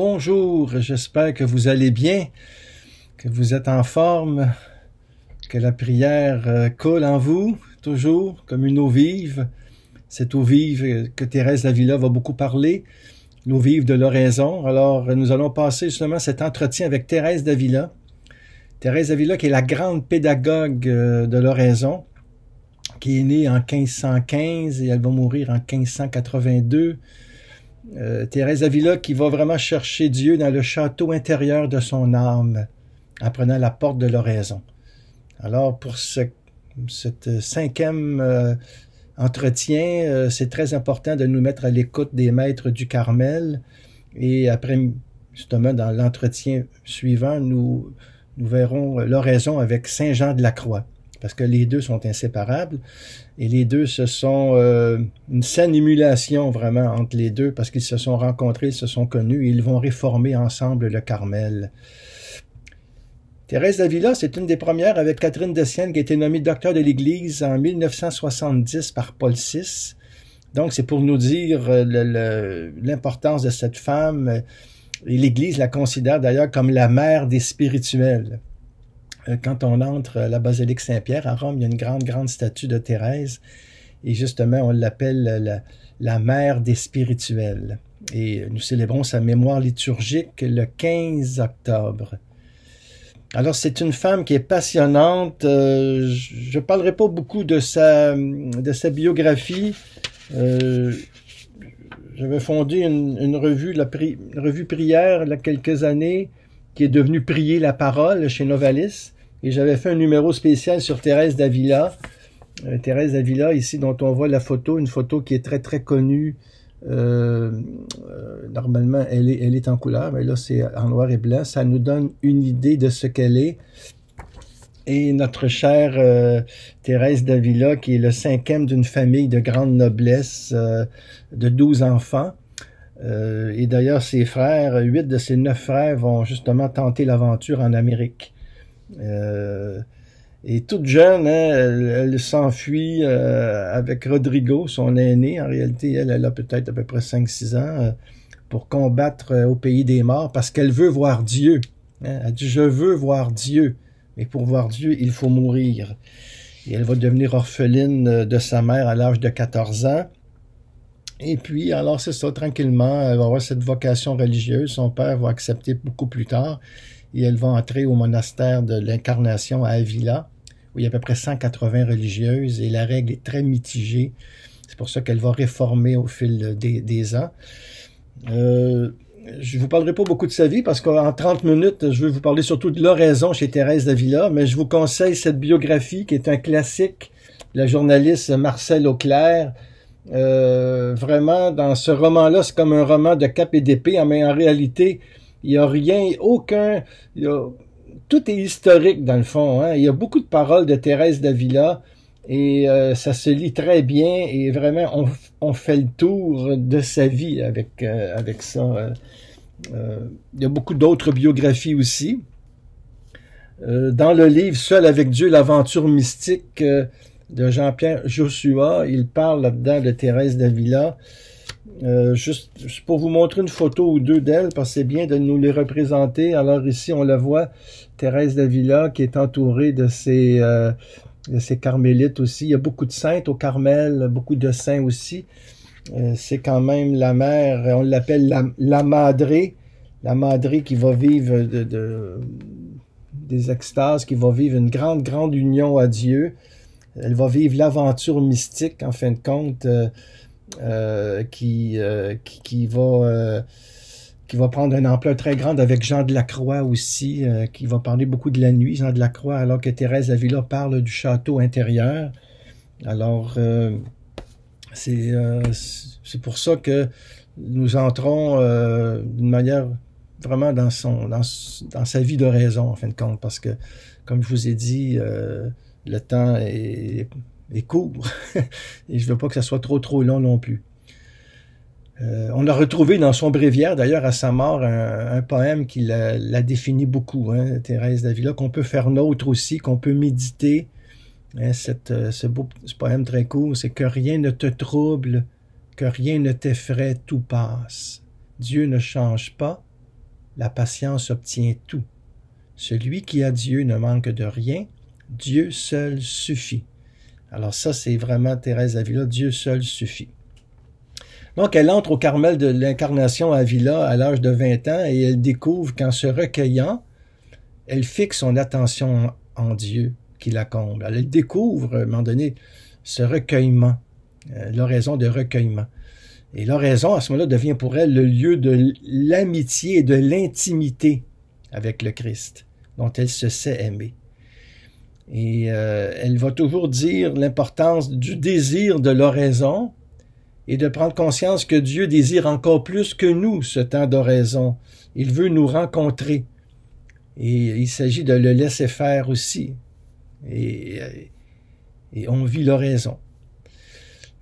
Bonjour, j'espère que vous allez bien, que vous êtes en forme, que la prière coule en vous, toujours, comme une eau vive. Cette eau vive que Thérèse d'Avila va beaucoup parler, l'eau vive de l'oraison. Alors, nous allons passer justement cet entretien avec Thérèse d'Avila. Thérèse d'Avila qui est la grande pédagogue de l'oraison, qui est née en 1515 et elle va mourir en 1582. Thérèse d'Avila qui va vraiment chercher Dieu dans le château intérieur de son âme, en prenant la porte de l'oraison. Alors, pour cette cinquième entretien, c'est très important de nous mettre à l'écoute des maîtres du Carmel. Et après, justement, dans l'entretien suivant, nous verrons l'oraison avec Saint Jean de la Croix, parce que les deux sont inséparables. Et les deux, ce sont une saine émulation vraiment entre les deux, parce qu'ils se sont rencontrés, ils se sont connus, et ils vont réformer ensemble le Carmel. Thérèse d'Avila, c'est une des premières avec Catherine de Sienne qui a été nommée docteur de l'Église en 1970 par Paul VI. Donc, c'est pour nous dire l'importance de cette femme. Et l'Église la considère d'ailleurs comme la mère des spirituels. Quand on entre à la basilique Saint-Pierre à Rome, il y a une grande statue de Thérèse. Et justement, on l'appelle la mère des spirituels. Et nous célébrons sa mémoire liturgique le 15 octobre. Alors, c'est une femme qui est passionnante. Je ne parlerai pas beaucoup de sa biographie. J'avais fondé une revue, une revue prière, il y a quelques années, qui est devenue Prier la parole chez Novalis. Et j'avais fait un numéro spécial sur Thérèse d'Avila. Thérèse d'Avila, ici, dont on voit la photo, une photo qui est très connue. Normalement, elle est en couleur, mais là, c'est en noir et blanc. Ça nous donne une idée de ce qu'elle est. Et notre chère Thérèse d'Avila, qui est le cinquième d'une famille de grande noblesse, de 12 enfants. Et d'ailleurs, ses frères, 8 de ses 9 frères vont justement tenter l'aventure en Amérique. Et toute jeune, hein, elle s'enfuit avec Rodrigo, son aîné. En réalité, elle a peut-être à peu près 5-6 ans pour combattre au pays des morts parce qu'elle veut voir Dieu. Hein. Elle dit « Je veux voir Dieu ». Mais pour voir Dieu, il faut mourir. Et elle va devenir orpheline de sa mère à l'âge de 14 ans. Et puis, alors c'est ça, tranquillement, elle va avoir cette vocation religieuse. Son père va accepter beaucoup plus tard. Et elle va entrer au monastère de l'Incarnation à Avila, où il y a à peu près 180 religieuses. Et la règle est très mitigée. C'est pour ça qu'elle va réformer au fil des ans. Je vous parlerai pas beaucoup de sa vie parce qu'en 30 minutes, je vais vous parler surtout de l'oraison chez Thérèse d'Avila, mais je vous conseille cette biographie qui est un classique de la journaliste Marcelle Auclair. Vraiment, dans ce roman-là, c'est comme un roman de cap et d'épée, mais en réalité, il n'y a rien, tout est historique dans le fond. Hein. Il y a beaucoup de paroles de Thérèse d'Avila et ça se lit très bien et vraiment, on fait le tour de sa vie avec ça. Il y a beaucoup d'autres biographies aussi. Dans le livre « Seul avec Dieu, l'aventure mystique » de Jean-Pierre Joshua, il parle là-dedans de Thérèse d'Avila. Juste pour vous montrer une photo ou deux d'elle, parce que c'est bien de nous les représenter. Alors ici, on la voit, Thérèse d'Avila, qui est entourée de ses carmélites aussi. Il y a beaucoup de saintes au Carmel, beaucoup de saints aussi. C'est quand même la mère, on l'appelle la madré qui va vivre des extases, qui va vivre une grande union à Dieu. Elle va vivre l'aventure mystique, en fin de compte, qui va prendre une ampleur très grande avec Jean de la Croix aussi, qui va parler beaucoup de la nuit, Jean de la Croix, alors que Thérèse d'Avila parle du château intérieur. Alors, c'est pour ça que nous entrons d'une manière vraiment dans sa vie d'oraison, en fin de compte, parce que, comme je vous ai dit, le temps est court, et je veux pas que ça soit trop long non plus. On a retrouvé dans son bréviaire, d'ailleurs à sa mort, un poème qui la définit beaucoup, hein, Thérèse d'Avila, qu'on peut faire nôtre aussi, qu'on peut méditer. Hein, ce poème très court, c'est que rien ne te trouble, que rien ne t'effraie, tout passe. Dieu ne change pas, la patience obtient tout. Celui qui a Dieu ne manque de rien, Dieu seul suffit. Alors ça, c'est vraiment Thérèse d'Avila, Dieu seul suffit. Donc, elle entre au Carmel de l'Incarnation à Avila à l'âge de 20 ans et elle découvre qu'en se recueillant, elle fixe son attention en Dieu qui la comble. Elle découvre, à un moment donné, ce recueillement, l'oraison de recueillement. Et l'oraison, à ce moment-là, devient pour elle le lieu de l'amitié et de l'intimité avec le Christ, dont elle se sait aimer. Et elle va toujours dire l'importance du désir de l'oraison et de prendre conscience que Dieu désire encore plus que nous ce temps d'oraison. Il veut nous rencontrer. Et il s'agit de le laisser faire aussi. Et on vit l'oraison.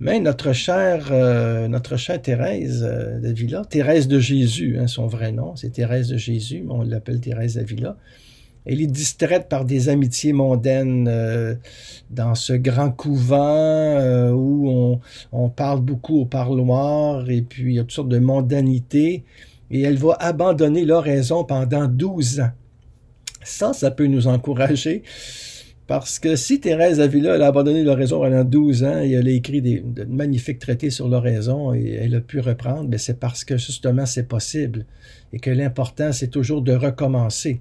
Mais notre chère Thérèse d'Avila, Thérèse de Jésus, hein, son vrai nom, c'est Thérèse de Jésus, mais on l'appelle Thérèse d'Avila. Elle est distraite par des amitiés mondaines dans ce grand couvent où on parle beaucoup au parloir et puis il y a toutes sortes de mondanités. Et elle va abandonner l'oraison pendant 12 ans. Ça peut nous encourager parce que si Thérèse d'Avila elle a abandonné l'oraison pendant 12 ans et elle a écrit de magnifiques traités sur l'oraison et elle a pu reprendre, ben c'est parce que justement c'est possible et que l'important c'est toujours de recommencer.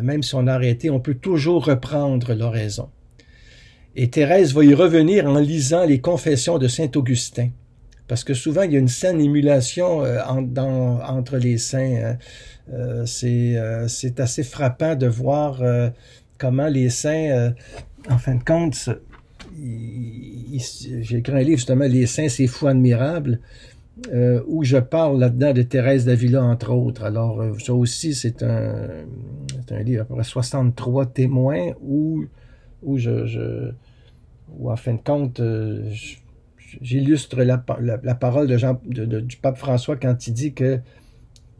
Même si on a arrêté, on peut toujours reprendre l'oraison. Et Thérèse va y revenir en lisant les confessions de saint Augustin. Parce que souvent, il y a une saine émulation entre les saints. C'est assez frappant de voir comment les saints, en fin de compte, j'ai écrit un livre justement, Les saints, c'est fou admirable, où je parle là-dedans de Thérèse d'Avila, entre autres. Alors, ça aussi, c'est un livre à peu près 63 témoins où en fin de compte, j'illustre la parole du pape François quand il dit que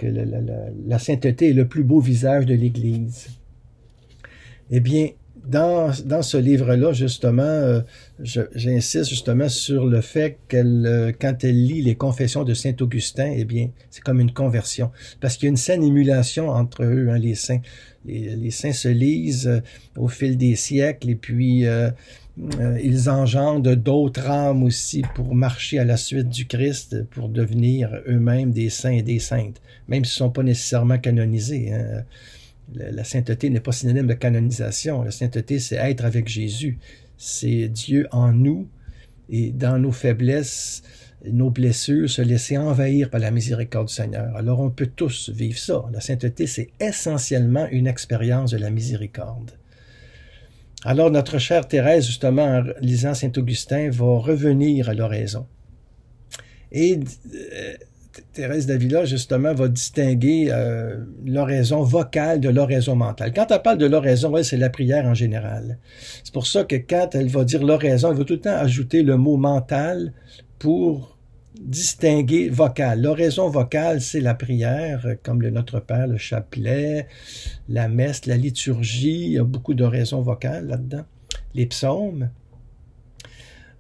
la sainteté est le plus beau visage de l'Église. Eh bien, dans ce livre-là, justement, j'insiste justement sur le fait qu'elle, quand elle lit les confessions de saint Augustin, eh bien, c'est comme une conversion. Parce qu'il y a une saine émulation entre eux, hein, les saints. Les saints se lisent au fil des siècles et puis ils engendrent d'autres âmes aussi pour marcher à la suite du Christ, pour devenir eux-mêmes des saints et des saintes, même s'ils ne sont pas nécessairement canonisés, hein. La sainteté n'est pas synonyme de canonisation. La sainteté, c'est être avec Jésus. C'est Dieu en nous et dans nos faiblesses, nos blessures, se laisser envahir par la miséricorde du Seigneur. Alors, on peut tous vivre ça. La sainteté, c'est essentiellement une expérience de la miséricorde. Alors, notre chère Thérèse, justement, en lisant saint Augustin, va revenir à l'oraison. Et Thérèse d'Avila, justement, va distinguer l'oraison vocale de l'oraison mentale. Quand elle parle de l'oraison, c'est la prière en général. C'est pour ça que quand elle va dire l'oraison, elle va tout le temps ajouter le mot mental pour distinguer vocal. L'oraison vocale, c'est la prière, comme le Notre Père, le chapelet, la messe, la liturgie. Il y a beaucoup d'oraisons vocales là-dedans. Les psaumes.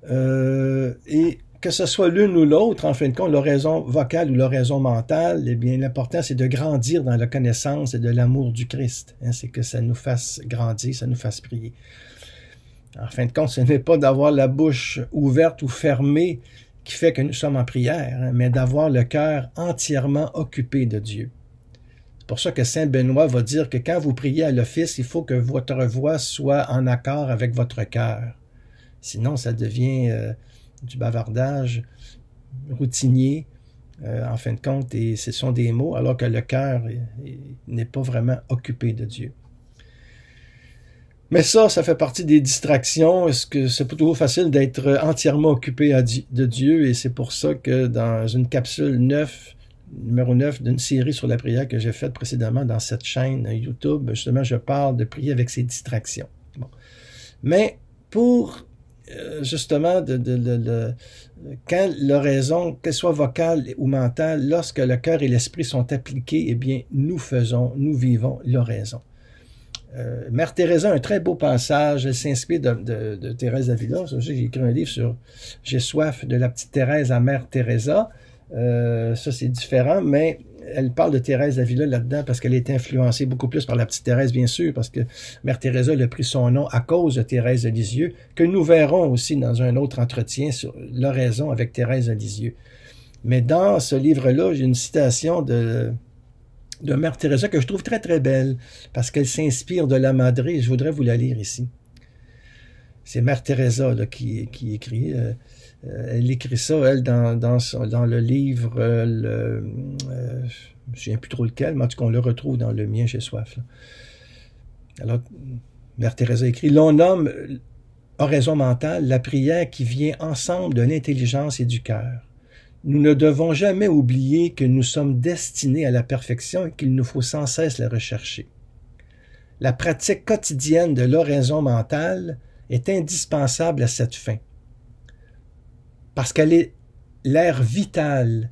Et que ce soit l'une ou l'autre, en fin de compte, l'oraison vocale ou l'oraison mentale, eh bien, l'important, c'est de grandir dans la connaissance et de l'amour du Christ. Hein, c'est que ça nous fasse grandir, ça nous fasse prier. En fin de compte, ce n'est pas d'avoir la bouche ouverte ou fermée qui fait que nous sommes en prière, hein, mais d'avoir le cœur entièrement occupé de Dieu. C'est pour ça que saint Benoît va dire que quand vous priez à l'office, il faut que votre voix soit en accord avec votre cœur. Sinon, ça devient du bavardage routinier, en fin de compte, et ce sont des mots, alors que le cœur n'est pas vraiment occupé de Dieu. Mais ça fait partie des distractions. Est-ce que c'est pas toujours facile d'être entièrement occupé de Dieu, et c'est pour ça que dans une capsule numéro 9 d'une série sur la prière que j'ai faite précédemment dans cette chaîne YouTube, justement, je parle de prier avec ses distractions. Bon. Mais pour justement, quand l'oraison, qu'elle soit vocale ou mentale, lorsque le cœur et l'esprit sont appliqués, eh bien, nous vivons l'oraison. Mère Teresa a un très beau passage, elle s'inspire de Thérèse d'Avila. J'ai écrit un livre sur « J'ai soif de la petite Thérèse à Mère Teresa ». Ça, c'est différent, mais elle parle de Thérèse d'Avila là-dedans parce qu'elle est influencée beaucoup plus par la petite Thérèse, bien sûr, parce que Mère Teresa a pris son nom à cause de Thérèse de Lisieux, que nous verrons aussi dans un autre entretien sur l'oraison avec Thérèse de Lisieux. Mais dans ce livre-là, j'ai une citation de Mère Teresa que je trouve très, très belle, parce qu'elle s'inspire de la Madre, et je voudrais vous la lire ici. C'est Mère Teresa là, qui écrit... elle écrit ça, elle, dans le livre, je ne me souviens plus trop lequel, mais en tout cas, on le retrouve dans le mien, J'ai soif. Là. Alors, Mère Teresa écrit, l'on nomme oraison mentale la prière qui vient ensemble de l'intelligence et du cœur. Nous ne devons jamais oublier que nous sommes destinés à la perfection et qu'il nous faut sans cesse la rechercher. La pratique quotidienne de l'oraison mentale est indispensable à cette fin. Parce qu'elle est l'air vital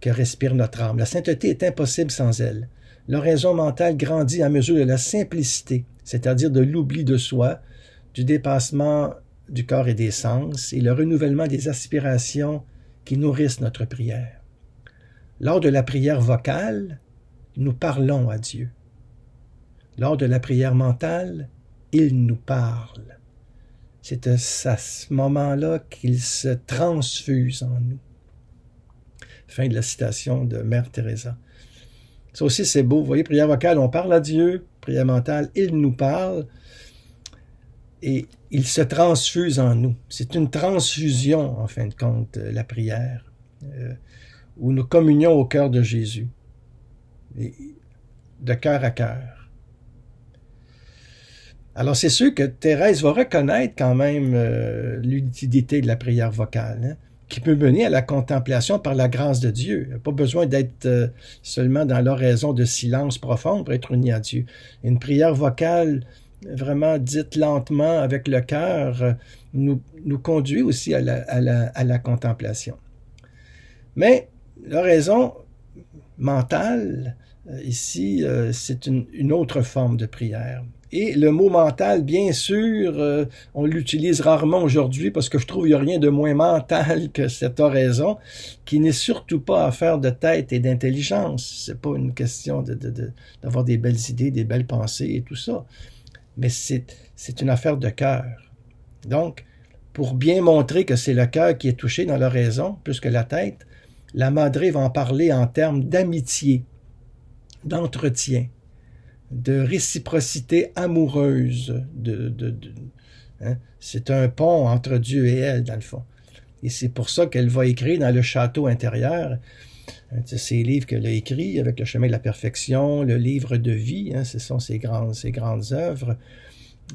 que respire notre âme. La sainteté est impossible sans elle. L'oraison mentale grandit à mesure de la simplicité, c'est-à-dire de l'oubli de soi, du dépassement du corps et des sens, et le renouvellement des aspirations qui nourrissent notre prière. Lors de la prière vocale, nous parlons à Dieu. Lors de la prière mentale, il nous parle. C'est à ce moment-là qu'il se transfuse en nous. Fin de la citation de Mère Teresa. Ça aussi, c'est beau. Vous voyez, prière vocale, on parle à Dieu. Prière mentale, il nous parle. Et il se transfuse en nous. C'est une transfusion, en fin de compte, la prière, où nous communions au cœur de Jésus, de cœur à cœur. Alors, c'est sûr que Thérèse va reconnaître quand même l'utilité de la prière vocale, hein, qui peut mener à la contemplation par la grâce de Dieu. Il n'y a pas besoin d'être seulement dans l'oraison de silence profond pour être uni à Dieu. Une prière vocale vraiment dite lentement avec le cœur nous conduit aussi à la contemplation. Mais l'oraison mentale, ici, c'est une autre forme de prière. Et le mot mental, bien sûr, on l'utilise rarement aujourd'hui parce que je trouve qu'il n'y a rien de moins mental que cette oraison, qui n'est surtout pas affaire de tête et d'intelligence. C'est pas une question d'avoir des belles idées, des belles pensées et tout ça. Mais c'est une affaire de cœur. Donc, pour bien montrer que c'est le cœur qui est touché dans l'oraison, plus que la tête, la Madre va en parler en termes d'amitié, d'entretien, de réciprocité amoureuse. Hein? C'est un pont entre Dieu et elle, dans le fond. Et c'est pour ça qu'elle va écrire dans le château intérieur, ces livres qu'elle a écrits avec le chemin de la perfection, le livre de vie, hein, ce sont ses grandes œuvres.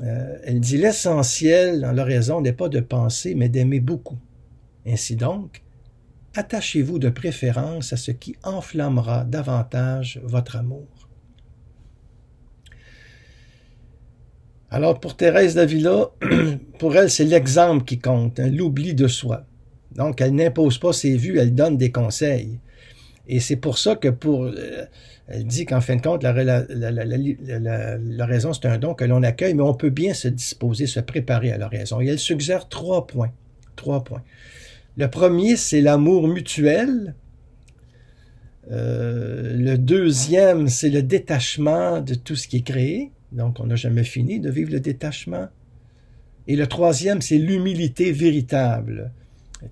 Elle dit, l'essentiel dans l'oraison n'est pas de penser, mais d'aimer beaucoup. Ainsi donc, attachez-vous de préférence à ce qui enflammera davantage votre amour. Alors, pour Thérèse d'Avila, pour elle, c'est l'exemple qui compte, hein, l'oubli de soi. Donc, elle n'impose pas ses vues, elle donne des conseils. Et c'est pour ça que elle dit qu'en fin de compte, l'oraison, c'est un don que l'on accueille, mais on peut bien se disposer, se préparer à l'oraison. Et elle suggère 3 points. 3 points. Le premier, c'est l'amour mutuel. Le deuxième, c'est le détachement de tout ce qui est créé. Donc, on n'a jamais fini de vivre le détachement. Et le troisième, c'est l'humilité véritable.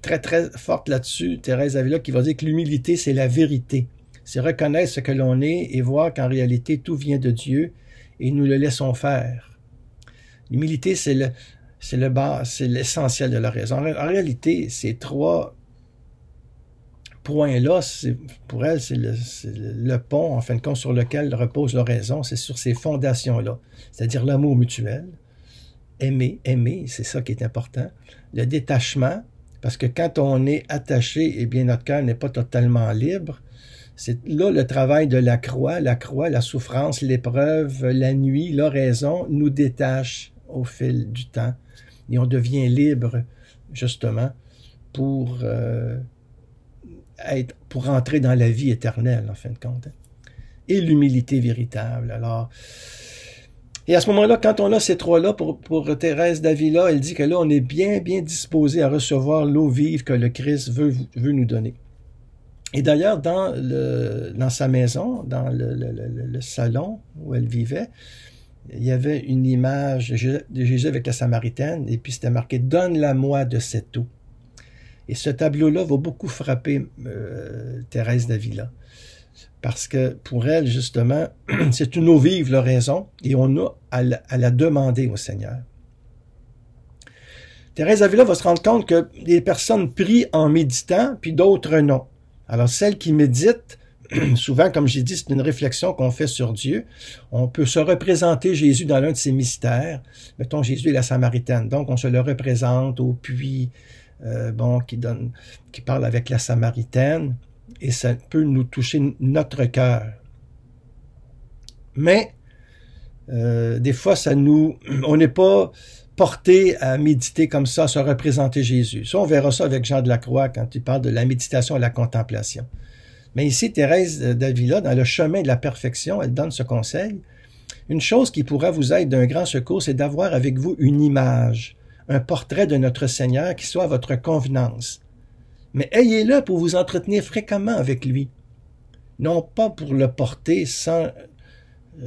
Très, très forte là-dessus, Thérèse d'Avila, qui va dire que l'humilité, c'est la vérité. C'est reconnaître ce que l'on est et voir qu'en réalité, tout vient de Dieu et nous le laissons faire. L'humilité, c'est l'essentiel de la raison. En réalité, ces 3 points-là, pour elle, c'est le pont, en fin de compte, sur lequel repose l'oraison. C'est sur ces fondations-là. C'est-à-dire l'amour mutuel, aimer, c'est ça qui est important. Le détachement, parce que quand on est attaché, eh bien, notre cœur n'est pas totalement libre. C'est là le travail de la croix, la souffrance, l'épreuve, la nuit, l'oraison nous détache au fil du temps. Et on devient libre, justement, pour entrer dans la vie éternelle, en fin de compte. Et l'humilité véritable. Alors, et à ce moment-là, quand on a ces 3-là, pour Thérèse d'Avila, elle dit que là, on est bien, bien disposé à recevoir l'eau vive que le Christ veut nous donner. Et d'ailleurs, dans sa maison, dans le salon où elle vivait, il y avait une image de Jésus avec la Samaritaine, et puis c'était marqué « Donne-la-moi de cette eau ». Et ce tableau-là va beaucoup frapper Thérèse d'Avila. Parce que pour elle, justement, c'est une eau vive, l'oraison, et on a à la demander au Seigneur. Thérèse d'Avila va se rendre compte que des personnes prient en méditant, puis d'autres non. Alors, celles qui méditent, souvent, comme j'ai dit, c'est une réflexion qu'on fait sur Dieu. On peut se représenter Jésus dans l'un de ses mystères. Mettons, Jésus est la Samaritaine. Donc, on se le représente au puits, qui parle avec la Samaritaine, et ça peut nous toucher notre cœur. Mais, des fois, on n'est pas porté à méditer comme ça, à se représenter Jésus. Ça, on verra ça avec Jean de la Croix quand il parle de la méditation et la contemplation. Mais ici, Thérèse d'Avila, dans le chemin de la perfection, elle donne ce conseil. Une chose qui pourra vous être d'un grand secours, c'est d'avoir avec vous une image, un portrait de notre Seigneur qui soit à votre convenance. Mais ayez-le pour vous entretenir fréquemment avec lui, non pas pour le porter sans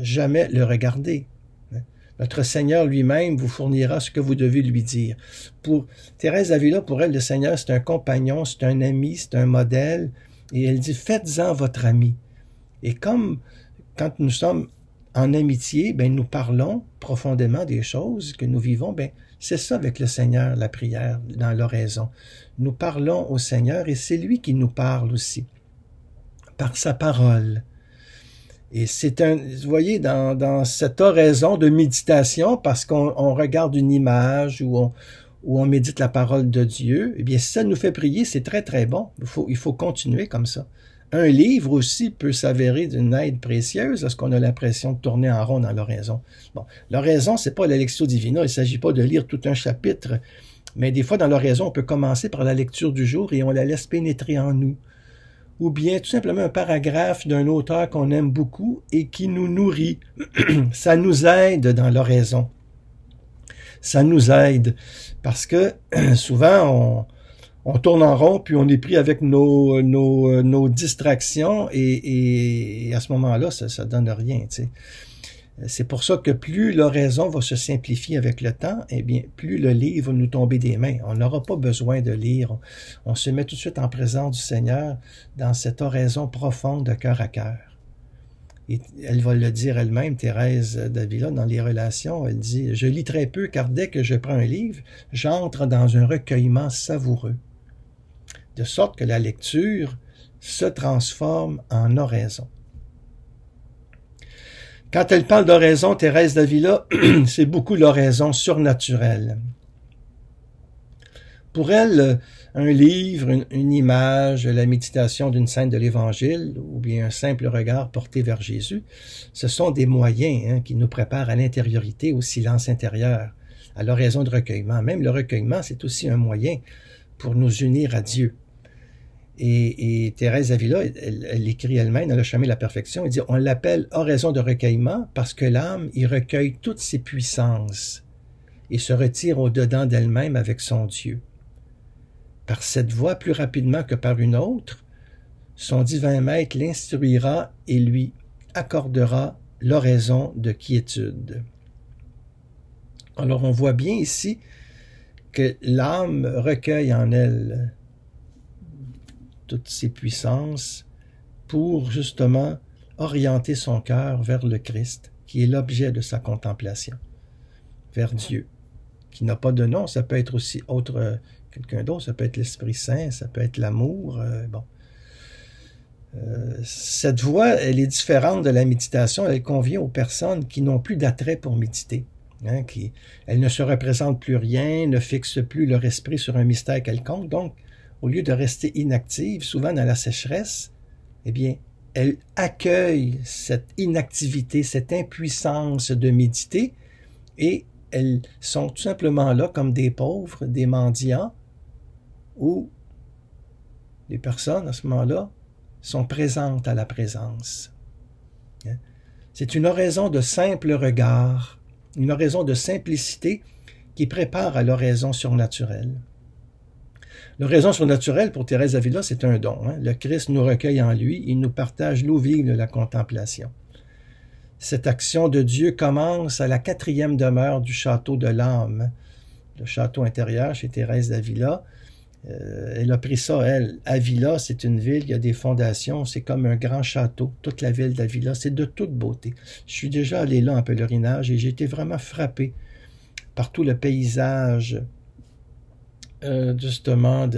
jamais le regarder. Notre Seigneur lui-même vous fournira ce que vous devez lui dire. Pour Thérèse d'Avila, pour elle, le Seigneur, c'est un compagnon, c'est un ami, c'est un modèle. Et elle dit, faites-en votre ami. Et comme quand nous sommes en amitié, ben, nous parlons profondément des choses que nous vivons, ben, c'est ça avec le Seigneur, la prière, dans l'oraison. Nous parlons au Seigneur et c'est lui qui nous parle aussi, par sa parole. Et c'est vous voyez, dans cette oraison de méditation, parce qu'on regarde une image où on médite la parole de Dieu, eh bien, si ça nous fait prier, c'est très, très bon. Il faut continuer comme ça. Un livre aussi peut s'avérer d'une aide précieuse lorsqu'on a l'impression de tourner en rond dans l'oraison. Bon, l'oraison, c'est pas la lectio divina, il ne s'agit pas de lire tout un chapitre, mais des fois, dans l'oraison, on peut commencer par la lecture du jour et on la laisse pénétrer en nous. Ou bien tout simplement un paragraphe d'un auteur qu'on aime beaucoup et qui nous nourrit. Ça nous aide dans l'oraison. Ça nous aide parce que souvent on tourne en rond puis on est pris avec nos distractions et à ce moment-là, ça donne rien, tu sais. C'est pour ça que plus l'oraison va se simplifier avec le temps, eh bien, plus le livre va nous tomber des mains. On n'aura pas besoin de lire. On se met tout de suite en présence du Seigneur dans cette oraison profonde de cœur à cœur. Et elle va le dire elle-même, Thérèse d'Avila, dans les relations, elle dit « Je lis très peu car dès que je prends un livre, j'entre dans un recueillement savoureux. » De sorte que la lecture se transforme en oraison. Quand elle parle d'oraison, Thérèse d'Avila, c'est beaucoup l'oraison surnaturelle. Pour elle, un livre, une image, la méditation d'une scène de l'Évangile ou bien un simple regard porté vers Jésus, ce sont des moyens qui nous préparent à l'intériorité, au silence intérieur, à l'oraison de recueillement. Même le recueillement, c'est aussi un moyen pour nous unir à Dieu. Et Thérèse d'Avila, elle écrit elle-même dans Le chemin de la perfection, elle dit « On l'appelle oraison de recueillement parce que l'âme y recueille toutes ses puissances et se retire au-dedans d'elle-même avec son Dieu. Par cette voie, plus rapidement que par une autre, son divin maître l'instruira et lui accordera l'oraison de quiétude. » Alors on voit bien ici que l'âme recueille en elle toutes ses puissances pour justement orienter son cœur vers le Christ, qui est l'objet de sa contemplation, vers Dieu, qui n'a pas de nom, ça peut être aussi quelqu'un d'autre, ça peut être l'Esprit Saint, ça peut être l'amour, cette voie, elle est différente de la méditation, elle convient aux personnes qui n'ont plus d'attrait pour méditer. Elles ne se représentent plus rien, ne fixent plus leur esprit sur un mystère quelconque, donc au lieu de rester inactive, souvent dans la sécheresse, eh bien, elles accueillent cette inactivité, cette impuissance de méditer, et elles sont tout simplement là comme des pauvres, des mendiants, ou les personnes à ce moment-là sont présentes à la présence. C'est une oraison de simple regard, une oraison de simplicité qui prépare à l'oraison surnaturelle. L'oraison surnaturelle pour Thérèse d'Avila, c'est un don. Hein? Le Christ nous recueille en lui, il nous partage l'eau vive de la contemplation. Cette action de Dieu commence à la 4e demeure du château de l'âme, le château intérieur chez Thérèse d'Avila. Elle a pris ça, elle. Avila, c'est une ville, il y a des fondations, c'est comme un grand château. Toute la ville d'Avila, c'est de toute beauté. Je suis déjà allé là en pèlerinage et j'ai été vraiment frappé par tout le paysage, justement,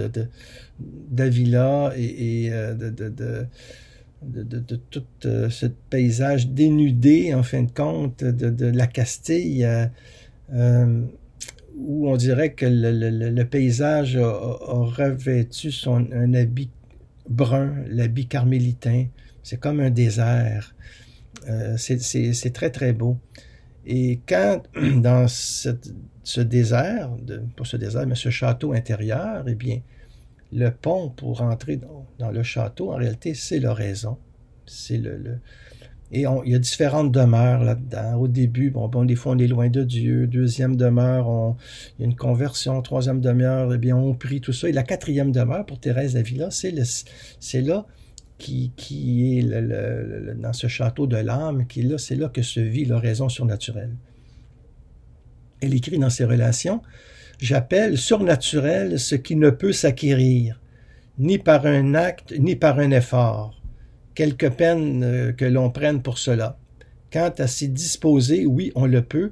d'Avila et de tout ce paysage dénudé, en fin de compte, de la Castille, où on dirait que le paysage a revêtu un habit brun, l'habit carmélitain. C'est comme un désert. C'est très, très beau. Et quand, dans ce désert, pas ce désert, mais ce château intérieur, eh bien, le pont pour entrer dans le château, en réalité, c'est l'oraison. C'est Et il y a différentes demeures là-dedans. Au début, bon, des fois, on est loin de Dieu. Deuxième demeure, il y a une conversion. Troisième demeure, eh bien, on prie, tout ça. Et la 4e demeure, pour Thérèse d'Avila, c'est là qui est dans ce château de l'âme, c'est là que se vit l'oraison surnaturelle. Elle écrit dans ses relations, « J'appelle surnaturel ce qui ne peut s'acquérir, ni par un acte, ni par un effort. Quelque peine que l'on prenne pour cela. Quant à s'y disposer, oui, on le peut,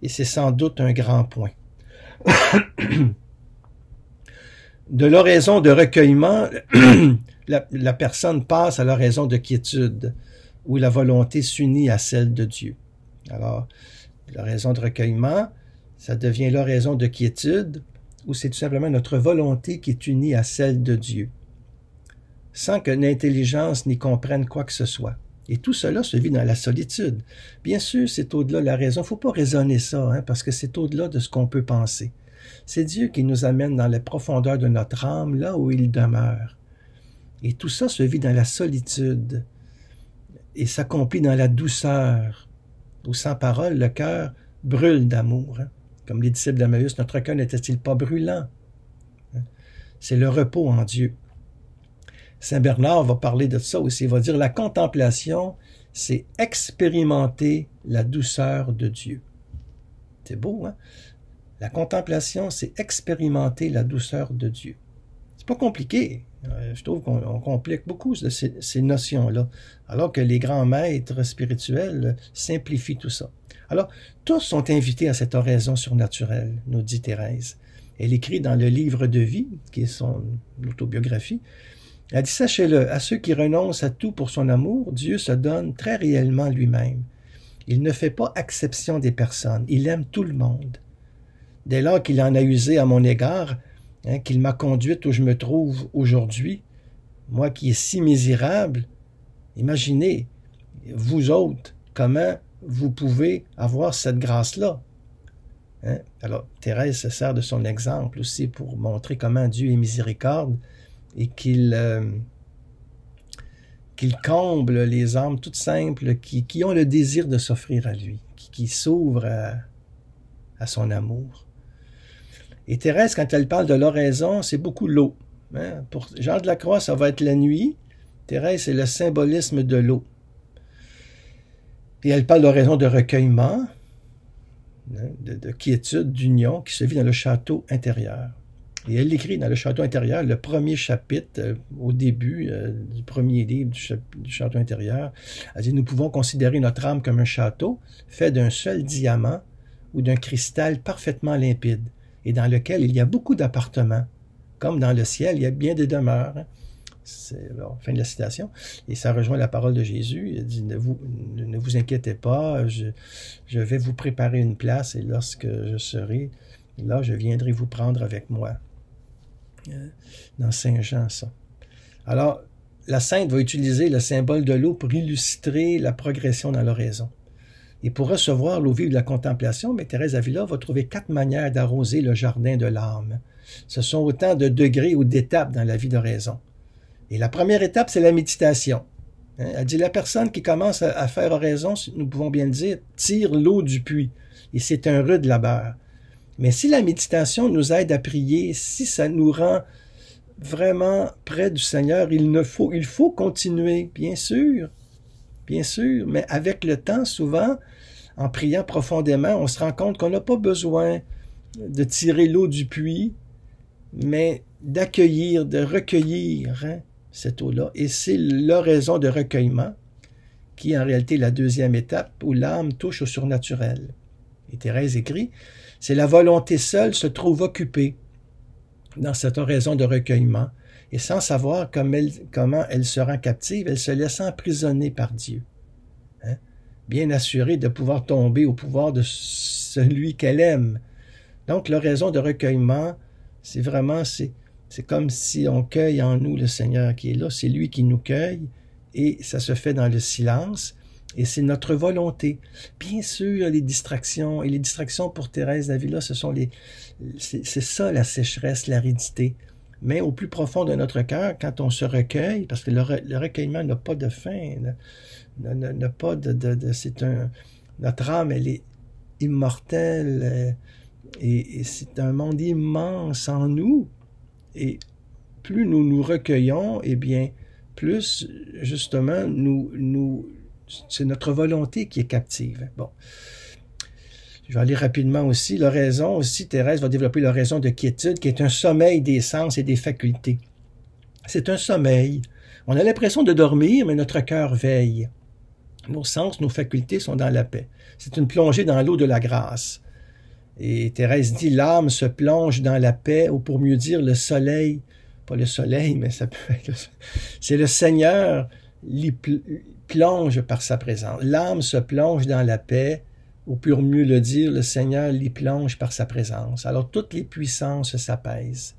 et c'est sans doute un grand point. » De l'oraison de recueillement, la personne passe à l'oraison de quiétude, où la volonté s'unit à celle de Dieu. Alors, l'oraison de recueillement, ça devient l'oraison de quiétude, où c'est tout simplement notre volonté qui est unie à celle de Dieu, sans que l'intelligence n'y comprenne quoi que ce soit. Et tout cela se vit dans la solitude. Bien sûr, c'est au-delà de la raison. Il ne faut pas raisonner ça, hein, parce que c'est au-delà de ce qu'on peut penser. C'est Dieu qui nous amène dans les profondeurs de notre âme, là où il demeure. Et tout ça se vit dans la solitude et s'accomplit dans la douceur, où sans parole, le cœur brûle d'amour. Hein. Comme les disciples d'Emmaüs, notre cœur n'était-il pas brûlant? Hein. C'est le repos en Dieu. Saint Bernard va parler de ça aussi. Il va dire, la contemplation, c'est expérimenter la douceur de Dieu. C'est beau, hein? La contemplation, c'est expérimenter la douceur de Dieu. C'est pas compliqué. Je trouve qu'on complique beaucoup ces notions-là, alors que les grands maîtres spirituels simplifient tout ça. Alors, tous sont invités à cette oraison surnaturelle, nous dit Thérèse. Elle écrit dans le livre de vie, qui est son autobiographie, elle dit, sachez-le, à ceux qui renoncent à tout pour son amour, Dieu se donne très réellement lui-même. Il ne fait pas exception des personnes, il aime tout le monde. Dès lors qu'il en a usé à mon égard, hein, qu'il m'a conduite où je me trouve aujourd'hui, moi qui est si misérable, imaginez, vous autres, comment vous pouvez avoir cette grâce-là. Hein? Alors, Thérèse se sert de son exemple aussi pour montrer comment Dieu est miséricorde et qu'il comble les âmes toutes simples qui ont le désir de s'offrir à lui, qui s'ouvrent à son amour. Et Thérèse, quand elle parle de l'oraison, c'est beaucoup l'eau. Hein? Pour Jean de la Croix, ça va être la nuit. Thérèse, c'est le symbolisme de l'eau. Et elle parle d'oraison de recueillement, hein, de quiétude, d'union, qui se vit dans le château intérieur. Et elle écrit dans le château intérieur, le premier chapitre, au début du premier livre du château intérieur, elle dit, nous pouvons considérer notre âme comme un château fait d'un seul diamant ou d'un cristal parfaitement limpide, et dans lequel il y a beaucoup d'appartements. Comme dans le ciel, il y a bien des demeures. Hein. Fin de la citation. Et ça rejoint la parole de Jésus. Il dit, ne vous inquiétez pas, je vais vous préparer une place, et lorsque je serai là, je viendrai vous prendre avec moi. Dans Saint Jean, ça. Alors, la sainte va utiliser le symbole de l'eau pour illustrer la progression dans l'oraison. Et pour recevoir l'eau vive de la contemplation, mais Thérèse d'Avila va trouver 4 manières d'arroser le jardin de l'âme. Ce sont autant de degrés ou d'étapes dans la vie d'oraison. Et la première étape, c'est la méditation. Hein? Elle dit, la personne qui commence à faire oraison, nous pouvons bien le dire, tire l'eau du puits. Et c'est un rude labeur. Mais si la méditation nous aide à prier, si ça nous rend vraiment près du Seigneur, il faut continuer, bien sûr, mais avec le temps, souvent, en priant profondément, on se rend compte qu'on n'a pas besoin de tirer l'eau du puits, mais d'accueillir, de recueillir cette eau-là. Et c'est l'oraison de recueillement qui est en réalité la deuxième étape où l'âme touche au surnaturel. Et Thérèse écrit, c'est la volonté seule se trouve occupée dans cette oraison de recueillement, et sans savoir comment elle se rend captive, elle se laisse emprisonner par Dieu. Bien assurée de pouvoir tomber au pouvoir de celui qu'elle aime. Donc l'oraison de recueillement, c'est comme si on cueille en nous le Seigneur qui est là, c'est lui qui nous cueille, et ça se fait dans le silence, et c'est notre volonté. Bien sûr, les distractions, et les distractions pour Thérèse d'Avila, c'est ça la sécheresse, l'aridité. Mais au plus profond de notre cœur, quand on se recueille, parce que le recueillement n'a pas de fin, n'a pas notre âme, elle est immortelle, et c'est un monde immense en nous, et plus nous nous recueillons, eh bien, plus, justement, c'est notre volonté qui est captive. Bon. Je vais aller rapidement aussi. L'oraison aussi, Thérèse va développer l'oraison de quiétude, qui est un sommeil des sens et des facultés. C'est un sommeil. On a l'impression de dormir, mais notre cœur veille. Nos sens, nos facultés sont dans la paix. C'est une plongée dans l'eau de la grâce. Et Thérèse dit, l'âme se plonge dans la paix, ou pour mieux dire, le soleil, pas le soleil, mais ça peut être c'est le Seigneur l'y plonge par sa présence. L'âme se plonge dans la paix, ou pour mieux le dire, le Seigneur l'y plonge par sa présence. Alors toutes les puissances s'apaisent.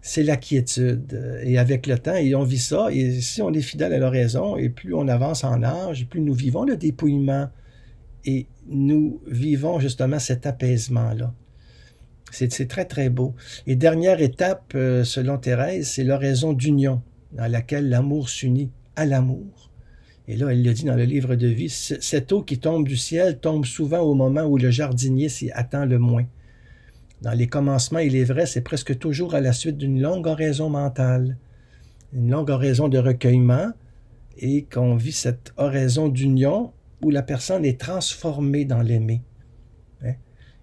C'est la quiétude. Et avec le temps, et on vit ça, et si on est fidèle à l'oraison, et plus on avance en âge, et plus nous vivons le dépouillement, et nous vivons justement cet apaisement-là. C'est très, très beau. Et dernière étape, selon Thérèse, c'est l'oraison d'union, dans laquelle l'amour s'unit à l'amour. Et là, elle le dit dans le livre de vie, cette eau qui tombe du ciel tombe souvent au moment où le jardinier s'y attend le moins. Dans les commencements, il est vrai, c'est presque toujours à la suite d'une longue oraison mentale, une longue oraison de recueillement, et qu'on vit cette oraison d'union où la personne est transformée dans l'aimer.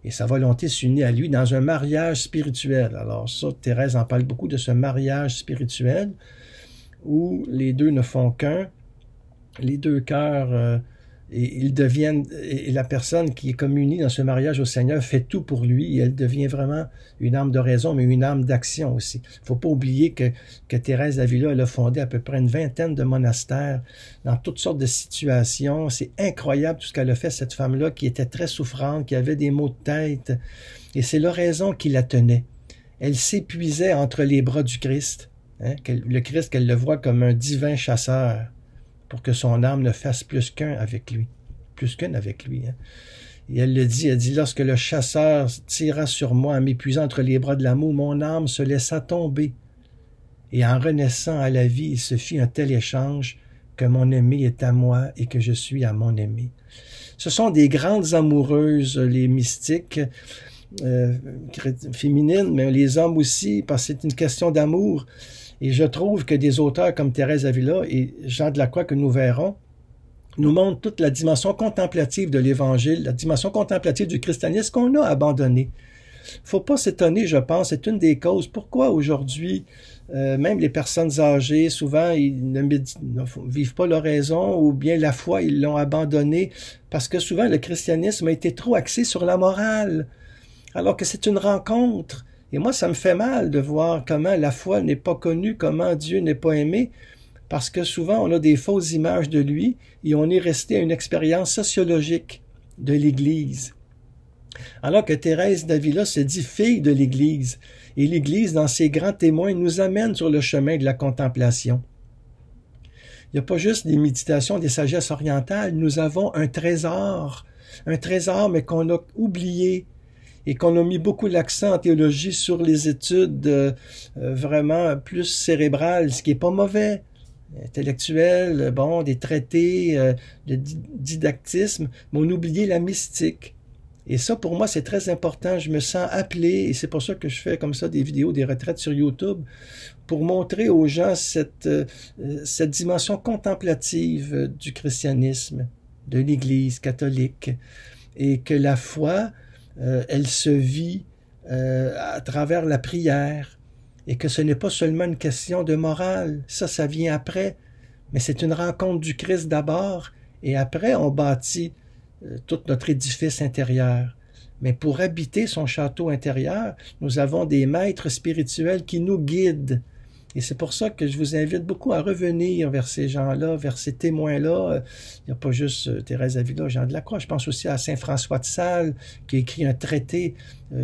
Et sa volonté s'unit à lui dans un mariage spirituel. Alors ça, Thérèse en parle beaucoup de ce mariage spirituel où les deux ne font qu'un, les deux cœurs, et ils deviennent, et la personne qui est communie dans ce mariage au Seigneur fait tout pour lui, et elle devient vraiment une âme d'oraison, mais une âme d'action aussi. Il ne faut pas oublier que Thérèse d'Avila, elle a fondé à peu près une vingtaine de monastères dans toutes sortes de situations. C'est incroyable tout ce qu'elle a fait, cette femme-là, qui était très souffrante, qui avait des maux de tête, et c'est l'oraison qui la tenait. Elle s'épuisait entre les bras du Christ, le Christ qu'elle le voit comme un divin chasseur, pour que son âme ne fasse plus qu'une avec lui. Et elle le dit, lorsque le chasseur tira sur moi en m'épuisant entre les bras de l'amour, mon âme se laissa tomber. Et en renaissant à la vie, il se fit un tel échange que mon aimé est à moi et que je suis à mon aimé. Ce sont des grandes amoureuses, les mystiques, féminines, mais les hommes aussi, parce que c'est une question d'amour. Et je trouve que des auteurs comme Thérèse d'Avila et Jean de la Croix que nous verrons nous montrent toute la dimension contemplative de l'Évangile, la dimension contemplative du christianisme qu'on a abandonné. Faut pas s'étonner, je pense, c'est une des causes. Pourquoi aujourd'hui, même les personnes âgées, souvent, ils ne vivent pas l'oraison ou bien la foi, ils l'ont abandonnée parce que souvent le christianisme a été trop axé sur la morale, alors que c'est une rencontre. Et moi, ça me fait mal de voir comment la foi n'est pas connue, comment Dieu n'est pas aimé, parce que souvent, on a des fausses images de lui et on est resté à une expérience sociologique de l'Église. Alors que Thérèse d'Avila se dit fille de l'Église, et l'Église, dans ses grands témoins, nous amène sur le chemin de la contemplation. Il n'y a pas juste des méditations, des sagesses orientales, nous avons un trésor mais qu'on a oublié, et qu'on a mis beaucoup l'accent en théologie sur les études vraiment plus cérébrales, ce qui n'est pas mauvais, intellectuel, bon, des traités de didactisme, mais on oubliait la mystique. Et ça, pour moi, c'est très important. Je me sens appelé, et c'est pour ça que je fais comme ça des vidéos, des retraites sur YouTube, pour montrer aux gens cette dimension contemplative du christianisme, de l'Église catholique, et que la foi, elle se vit à travers la prière, et que ce n'est pas seulement une question de morale, ça vient après, mais c'est une rencontre du Christ d'abord, et après on bâtit tout notre édifice intérieur. Mais pour habiter son château intérieur, nous avons des maîtres spirituels qui nous guident. Et c'est pour ça que je vous invite beaucoup à revenir vers ces gens-là, vers ces témoins-là. Il n'y a pas juste Thérèse d'Avila, Jean de la Croix. Je pense aussi à Saint François de Sales, qui a écrit un traité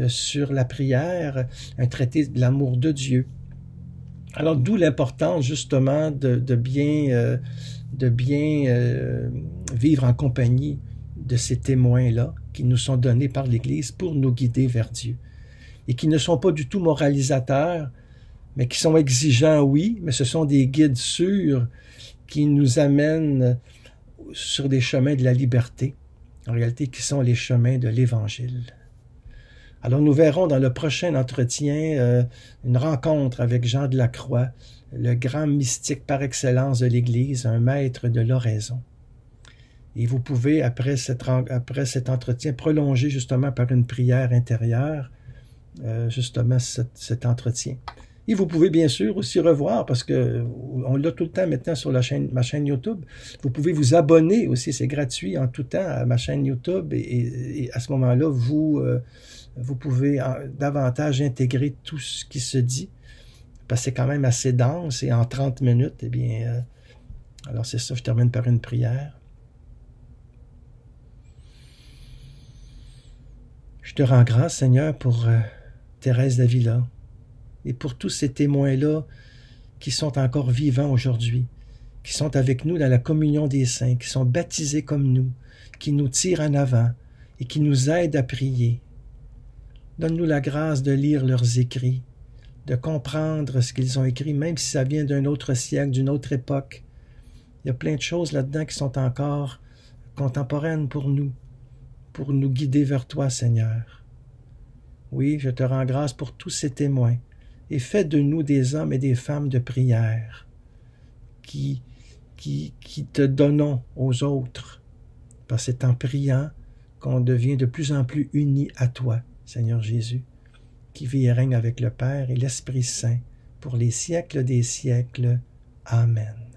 sur la prière, un traité de l'amour de Dieu. Alors, d'où l'importance, justement, de bien vivre en compagnie de ces témoins-là qui nous sont donnés par l'Église pour nous guider vers Dieu. Et qui ne sont pas du tout moralisateurs, mais qui sont exigeants, oui, mais ce sont des guides sûrs qui nous amènent sur des chemins de la liberté, en réalité qui sont les chemins de l'Évangile. Alors nous verrons dans le prochain entretien une rencontre avec Jean de la Croix, le grand mystique par excellence de l'Église, un maître de l'oraison. Et vous pouvez, après cet entretien, prolonger justement par une prière intérieure, justement cet entretien. Et vous pouvez bien sûr aussi revoir, parce que on l'a tout le temps maintenant sur ma chaîne YouTube, vous pouvez vous abonner aussi, c'est gratuit en tout temps à ma chaîne YouTube, et à ce moment-là, vous pouvez davantage intégrer tout ce qui se dit, parce que c'est quand même assez dense, et en 30 minutes, eh bien, alors c'est ça, je termine par une prière. Je te rends grâce, Seigneur, pour Thérèse d'Avila et pour tous ces témoins-là qui sont encore vivants aujourd'hui, qui sont avec nous dans la communion des saints, qui sont baptisés comme nous, qui nous tirent en avant et qui nous aident à prier. Donne-nous la grâce de lire leurs écrits, de comprendre ce qu'ils ont écrit, même si ça vient d'un autre siècle, d'une autre époque. Il y a plein de choses là-dedans qui sont encore contemporaines pour nous guider vers toi, Seigneur. Oui, je te rends grâce pour tous ces témoins, et fais de nous des hommes et des femmes de prière qui te donnons aux autres, parce que c'est en priant qu'on devient de plus en plus unis à toi, Seigneur Jésus, qui vit et règne avec le Père et l'Esprit Saint pour les siècles des siècles. Amen.